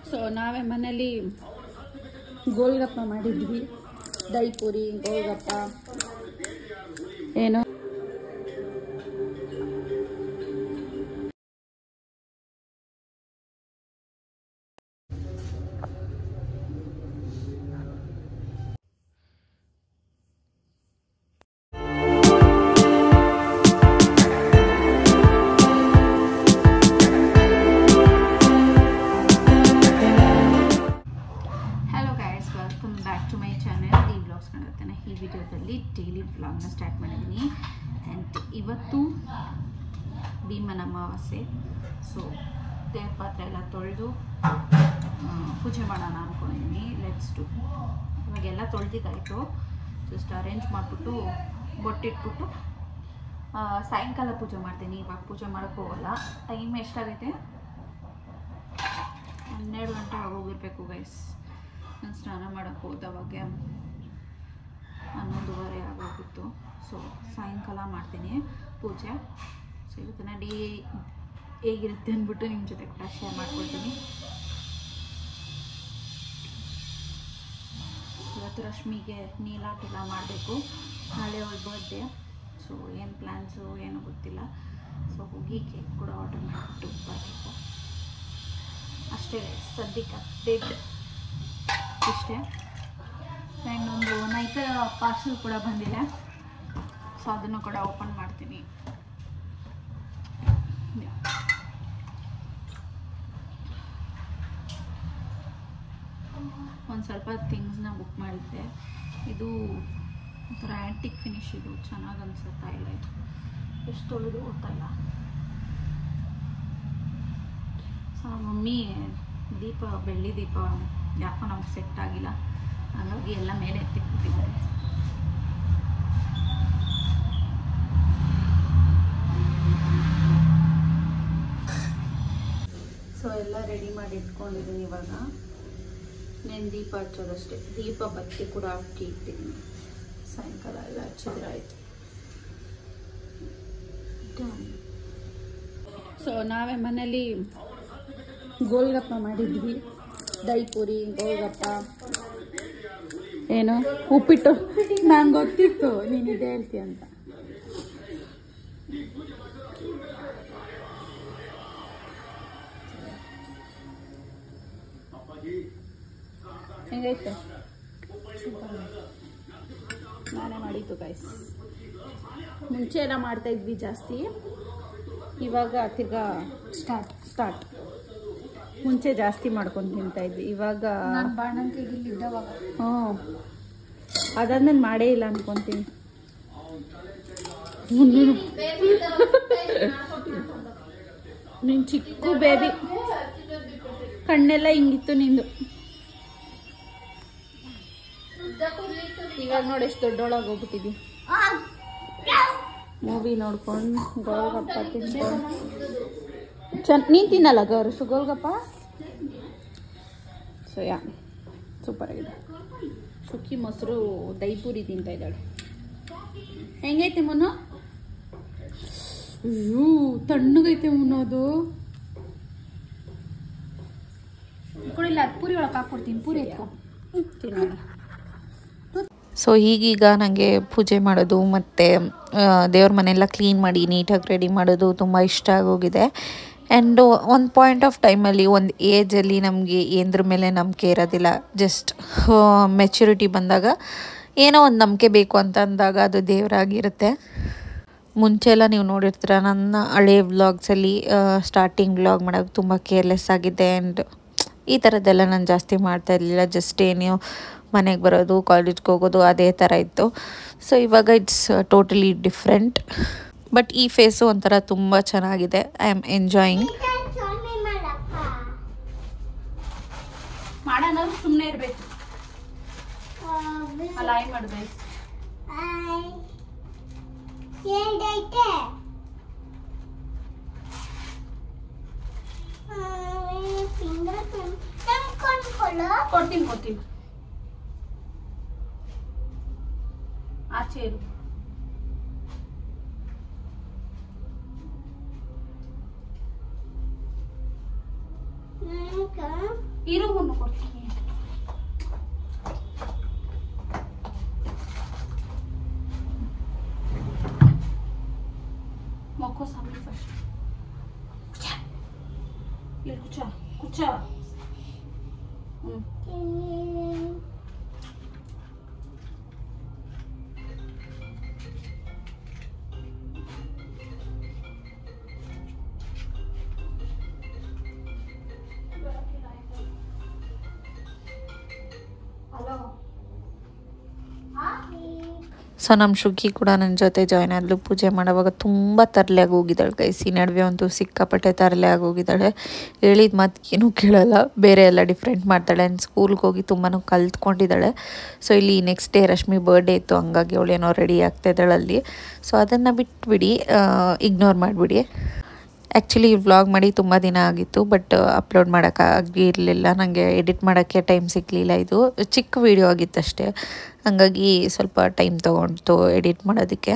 So ನಾವೇ ಮನೇಲಿ ಗೋಲ್ಗಪ್ಪ ಮಾಡಿದ್ವಿ. ದಹಿ ಪೂರಿ, ಗೋಲ್ಗಪ್ಪ ಏನು ಈ ವಿಡಿಯೋದಲ್ಲಿ ಡೈಲಿ ವ್ಲಾಗ್ನ ಸ್ಟಾರ್ಟ್ ಮಾಡಿದ್ದೀನಿ. ಆ್ಯಂಡ್ ಇವತ್ತು ಭೀಮನ ಅಮಾವಾಸ್ಯೆ. ಸೊ ದೇವ್ರ ಪಾತ್ರೆ ಎಲ್ಲ ತೊಳೆದು ಪೂಜೆ ಮಾಡೋಣ ಅಂದ್ಕೊಂಡಿದ್ದೀನಿ. Let's do. ಇವಾಗೆಲ್ಲ ತೊಳೆದಿದ್ದಾಯಿತು. ಜಸ್ಟ್ ಅರೇಂಜ್ ಮಾಡಿಬಿಟ್ಟು ಬೊಟ್ಟಿಟ್ಬಿಟ್ಟು ಸಾಯಂಕಾಲ ಪೂಜೆ ಮಾಡ್ತೀನಿ. ಇವಾಗ ಪೂಜೆ ಮಾಡೋಕ್ಕೆ ಹೋಗಲ್ಲ. ಟೈಮ್ ಎಷ್ಟಾಗೈತೆ? 12 ಗಂಟೆ ಆಗೋಗಿರ್ಬೇಕು ಗೈಸ್. ನಾನು ಸ್ನಾನ ಮಾಡೋಕ್ಕೆ ಹೋದವಾಗ 11:30 ಆಗೋಗಿತ್ತು. ಸೊ ಸಾಯಂಕಾಲ ಮಾಡ್ತೀನಿ ಪೂಜೆ. ಸೊ ಇವತ್ತಿನ ಡೇ ಹೇಗಿರುತ್ತೆ ಅಂದ್ಬಿಟ್ಟು ನಿಮ್ಮ ಜೊತೆ ಕೂಡ ಶೇರ್ ಮಾಡ್ಕೊಳ್ತೀನಿ. ಇವತ್ತು ರಶ್ಮಿಗೆ ನೀಲಾಟೆಲ್ಲ ಮಾಡಬೇಕು. ನಾಳೆ ಅವಳ ಬರ್ತ್ಡೇ. ಸೊ ಏನು ಪ್ಲ್ಯಾನ್ಸು ಏನೂ ಗೊತ್ತಿಲ್ಲ. ಸೊ ಹೋಗಿ ಕೇಕ್ ಕೂಡ ಆರ್ಡರ್ ಮಾಡಿಬಿಟ್ಟು ಬರಬೇಕು. ಅಷ್ಟೇ ಸದ್ಯಕ್ಕೆ ಅಪ್ಡೇಟ್ ಇಷ್ಟೇ. ಆ್ಯಂಡ್ ಒಂದು ನೈಟ್ ಪಾರ್ಸಲ್ ಕೂಡ ಬಂದಿದೆ. ಸೊ ಅದನ್ನು ಕೂಡ ಓಪನ್ ಮಾಡ್ತೀನಿ. ಒಂದು ಸ್ವಲ್ಪ ಥಿಂಗ್ಸ್ನ ಬುಕ್ ಮಾಡಿದ್ದೆ. ಇದು ಒಂಥರ ಆ್ಯಂಟಿಕ್ ಫಿನಿಶ್. ಇದು ಚೆನ್ನಾಗಿ ಅನ್ಸುತ್ತಾ ಇಲ್ಲ. ಇದು ಎಷ್ಟು ತೊಳೆದು ಗೊತ್ತಲ್ಲ. ಸೊ ಮಮ್ಮಿ ದೀಪ, ಬೆಳ್ಳಿ ದೀಪ ಯಾಕೋ ನಮ್ಗೆ ಸೆಟ್ ಆಗಿಲ್ಲ. ಹಾಗಾಗಿ ಎಲ್ಲ ಮೇಲೆ ಎತ್ತಿಬಿಟ್ಟಿದ್ದಾರೆ. ಸೊ ಎಲ್ಲ ರೆಡಿ ಮಾಡಿ ಇಟ್ಕೊಂಡಿದ್ದೀನಿ. ಇವಾಗ నేను ದೀಪ ಹಚ್ಚೋದಷ್ಟೇ. ದೀಪ ಬತ್ತಿ ಕೂಡ ಹಾಕಿ ಇಟ್ಟಿದ್ದೀನಿ. ಸಾಯಂಕಾಲ ಎಲ್ಲ ಹಚ್ಚಿದ್ರೆ ಆಯಿತು. ಸೊ ನಾವೇ ಮನೇಲಿ ಗೋಲ್ಗಪ್ಪ ಮಾಡಿದ್ವಿ. ದಹಿ ಪೂರಿ, ಗೋಲ್ಗಪ್ಪ ಏನು ಉಪ್ಪಿಟ್ಟು. ನಂಗೆ ಗೊತ್ತಿತ್ತು ನೀನು ಇದೆ ಹೇಳ್ತೀಯ ಅಂತ. ಹೆಂಗೈತೆ? ನಾನೇ ಮಾಡಿದ್ದು ಗೈಸ್. ಮುಂಚೆ ಎಲ್ಲ ಮಾಡ್ತಾ ಇದ್ವಿ ಜಾಸ್ತಿ. ಇವಾಗ ತಿರ್ಗಾ ಸ್ಟಾರ್ಟ್. ಮುಂಚೆ ಜಾಸ್ತಿ ಮಾಡ್ಕೊಂಡು ತಿಂತಾ ಇದ್ವಿ. ಇವಾಗ ಹ್ಞೂ ಅದಾದ್ಮೇಲೆ ಮಾಡೇ ಇಲ್ಲ ಅನ್ಕೊಂತೀನಿ. ನೀನು ಚಿಕ್ಕ ಬೇಬಿ, ಕಣ್ಣೆಲ್ಲ ಹಿಂಗಿತ್ತು ನಿಂದು. ಇವಾಗ ನೋಡಿ ಎಷ್ಟು ದೊಡ್ಡೊಳಗೆ ಹೋಗ್ಬಿಟ್ಟಿದ್ವಿ. ಮೂವಿ ನೋಡ್ಕೊಂಡು ಗೋಲ್ಗಪ್ಪ ತಿನ್ಕೊಂಡು ನೀನು ತಿನ್ನಲ್ಲ ಗೌರಷ್ಟು ಗೋಲ್ಗಪ್ಪ. ಸೊ ಸೂಪರ್ ಆಗಿದೆ. ಸುಕ್ಕಿ ಮೊಸರು ದಹಿ ಪೂರಿ ತಿಂತಾ ಇದ್ದಾಳೆ. ಹೆಂಗೈತೆ ಮುನ್ನು? ಅಯ್ಯೋ ತಣ್ಣಗೈತೆ ಮುನ್ನು. ಅದು ಕೊಡಿಲ್ಲ. ಅದು ಪೂರಿ ಒಳಗೆ ಹಾಕ್ಕೊಡ್ತೀನಿ. ಪೂರಿ ಎತ್ಕೊ ತಿನ್ನೋಣ. ಸೊ ಈಗೀಗ ನನಗೆ ಪೂಜೆ ಮಾಡೋದು ಮತ್ತು ದೇವ್ರ ಮನೆಯೆಲ್ಲ ಕ್ಲೀನ್ ಮಾಡಿ ನೀಟಾಗಿ ರೆಡಿ ಮಾಡೋದು ತುಂಬ ಇಷ್ಟ ಆಗೋಗಿದೆ. ಆ್ಯಂಡ್ ಒಂದು ಪಾಯಿಂಟ್ ಆಫ್ ಟೈಮಲ್ಲಿ, ಒಂದು ಏಜಲ್ಲಿ ನಮಗೆ ಏನದ್ರ ಮೇಲೆ ನಂಬಿಕೆ ಇರೋದಿಲ್ಲ. ಜಸ್ಟ್ ಮೆಚ್ಯೂರಿಟಿ ಬಂದಾಗ ಏನೋ ಒಂದು ನಂಬಿಕೆ ಬೇಕು ಅಂತ ಅಂದಾಗ ಅದು ದೇವರಾಗಿರುತ್ತೆ. ಮುಂಚೆಲ್ಲ ನೀವು ನೋಡಿರ್ತೀರ ನನ್ನ ಹಳೆ ವ್ಲಾಗ್ಸಲ್ಲಿ ಸ್ಟಾರ್ಟಿಂಗ್ ವ್ಲಾಗ್ ಮಾಡೋಕ್ಕೆ ತುಂಬ ಕೇರ್ಲೆಸ್ ಆಗಿದೆ. ಆ್ಯಂಡ್ ಈ ಥರದ್ದೆಲ್ಲ ನಾನು ಜಾಸ್ತಿ ಮಾಡ್ತಾ ಇರಲಿಲ್ಲ. ಜಸ್ಟ್ ಏನು ಮನೆಗೆ ಬರೋದು, ಕಾಲೇಜ್ಗೆ ಹೋಗೋದು, ಅದೇ ಥರ ಇತ್ತು. ಸೊ ಇವಾಗ ಇಟ್ಸ್ ಟೋಟಲಿ ಡಿಫ್ರೆಂಟ್. ಬಟ್ ಈ ಫೇಸು ಒಂಥರ ತುಂಬ ಚೆನ್ನಾಗಿದೆ. I am enjoying. ಮಾಡೋಣ ಸುಮ್ಮನೆ ಇರಬೇಕು. ಅಲ್ಲ ಏನು ಮಾಡಬೇಕು? ಕೊಡ್ತೀನಿ. ಆಚೆ ಇರು. ಇರುವನ್ನು ಕೊಡ್ತೀನಿ. ಮಕ್ಕೋ ಸಾಮಿ ಫಸ್ಟ್ ಇಲ್ಲಿ ಕುಚ್ಚ ಸೊ ನಮ್ಮ ಶುಗಿ ಕೂಡ ನನ್ನ ಜೊತೆ ಜಾಯ್ನ್ ಆದಳು. ಪೂಜೆ ಮಾಡೋವಾಗ ತುಂಬ ತರಲೆ ಆಗೋಗಿದ್ದಾಳೆ ಗೈಸ್. ಈ ನಡುವೆ ಅಂತೂ ಸಿಕ್ಕಾಪಟ್ಟೆ ತರಲೆ ಆಗೋಗಿದ್ದಾಳೆ. ಹೇಳಿದ ಮಾತು ಏನೂ ಕೇಳಲ್ಲ, ಬೇರೆ ಎಲ್ಲ ಡಿಫ್ರೆಂಟ್ ಮಾಡ್ತಾಳೆ. ಆ್ಯಂಡ್ ಸ್ಕೂಲ್ಗೆ ಹೋಗಿ ತುಂಬಾ ಕಲ್ತ್ಕೊಂಡಿದ್ದಾಳೆ. ಸೊ ಇಲ್ಲಿ ನೆಕ್ಸ್ಟ್ ಡೇ ರಶ್ಮಿ ಬರ್ಡೇ ಇತ್ತು, ಹಂಗಾಗಿ ಅವಳೇನೋ ರೆಡಿ ಆಗ್ತಾಯಿದ್ದಾಳೆ ಅಲ್ಲಿ. ಸೊ ಅದನ್ನು ಬಿಟ್ಬಿಡಿ, ಇಗ್ನೋರ್ ಮಾಡಿಬಿಡಿ. ಆ್ಯಕ್ಚುಲಿ ವ್ಲಾಗ್ ಮಾಡಿ ತುಂಬ ದಿನ ಆಗಿತ್ತು, ಬಟ್ ಅಪ್ಲೋಡ್ ಮಾಡೋಕ್ಕಾಗಿರಲಿಲ್ಲ. ನನಗೆ ಎಡಿಟ್ ಮಾಡೋಕ್ಕೆ ಟೈಮ್ ಸಿಗಲಿಲ್ಲ. ಇದು ಚಿಕ್ಕ ವಿಡಿಯೋ ಆಗಿತ್ತಷ್ಟೇ, ಹಾಗಾಗಿ ಸ್ವಲ್ಪ ಟೈಮ್ ತೊಗೊಂಡು ಎಡಿಟ್ ಮಾಡೋದಕ್ಕೆ.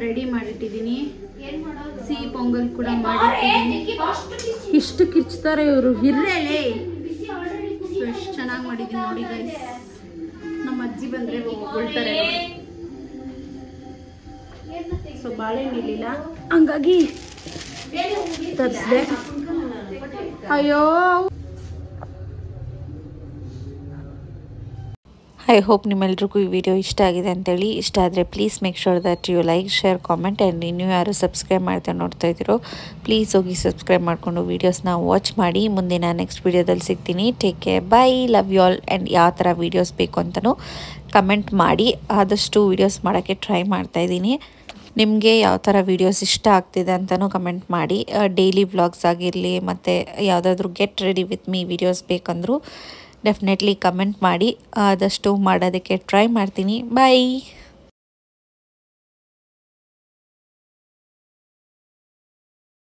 ರೆಡಿ ಮಾಡಿಟ್ಟಿದ್ದೀನಿ. ಸಿಹಿ ಪೊಂಗಲ್ ಕೂಡ ಮಾಡಿಟ್ಟಿದ್ದೀನಿ. ಇಷ್ಟು ಕಿರ್ಚ್ತಾರೆ ಇವರು, ಹಿರ್ರೇಳೆ. ಸೊ ಎಷ್ಟು ಚೆನ್ನಾಗಿ ಮಾಡಿದ್ದೀನಿ ನೋಡಿ ಗೈಸ್. ನಮ್ಮ ಅಜ್ಜಿ ಬಂದ್ರೆ ಹೊಗಳ್ತಾರೆ. ಸೊ ಬಾಳೆಹಣ್ಣು ಇರಲಿಲ್ಲ, ಹಂಗಾಗಿ ತರಿಸಿದೆ. ಅಯ್ಯೋ, ಐ ಹೋಪ್ ನಿಮ್ಮೆಲ್ರಿಗೂ ಈ ವಿಡಿಯೋ ಇಷ್ಟ ಆಗಿದೆ ಅಂತೇಳಿ. ಇಷ್ಟ ಆದರೆ please make sure that you like, share, comment. And ಇನ್ನೂ ಯಾರು ಸಬ್ಸ್ಕ್ರೈಬ್ ಮಾಡ್ತಾ ನೋಡ್ತಾ ಇದ್ದೀರೋ ಪ್ಲೀಸ್ ಹೋಗಿ ಸಬ್ಸ್ಕ್ರೈಬ್ ಮಾಡಿಕೊಂಡು ವೀಡಿಯೋಸ್ನ ವಾಚ್ ಮಾಡಿ. ಮುಂದಿನ ನೆಕ್ಸ್ಟ್ ವೀಡಿಯೋದಲ್ಲಿ ಸಿಗ್ತೀನಿ. Take care, bye, love you all. And ಯಾವ ಥರ ವೀಡಿಯೋಸ್ ಬೇಕು ಅಂತಲೂ ಕಮೆಂಟ್ ಮಾಡಿ. ಆದಷ್ಟು ವೀಡಿಯೋಸ್ ಮಾಡೋಕ್ಕೆ ಟ್ರೈ ಮಾಡ್ತಾಯಿದ್ದೀನಿ. ನಿಮಗೆ ಯಾವ ಥರ ವೀಡಿಯೋಸ್ ಇಷ್ಟ ಆಗ್ತಿದೆ ಅಂತಲೂ ಕಮೆಂಟ್ ಮಾಡಿ. ಡೈಲಿ ವ್ಲಾಗ್ಸ್ ಆಗಿರಲಿ, ಮತ್ತು ಯಾವುದಾದ್ರೂ get ready with me videos ಬೇಕಂದರೂ ಡೆಫಿನೆಟ್ಲಿ ಕಮೆಂಟ್ ಮಾಡಿ. ಆದಷ್ಟು ಮಾಡೋದಕ್ಕೆ ಟ್ರೈ ಮಾಡ್ತೀನಿ. ಬಾಯ್.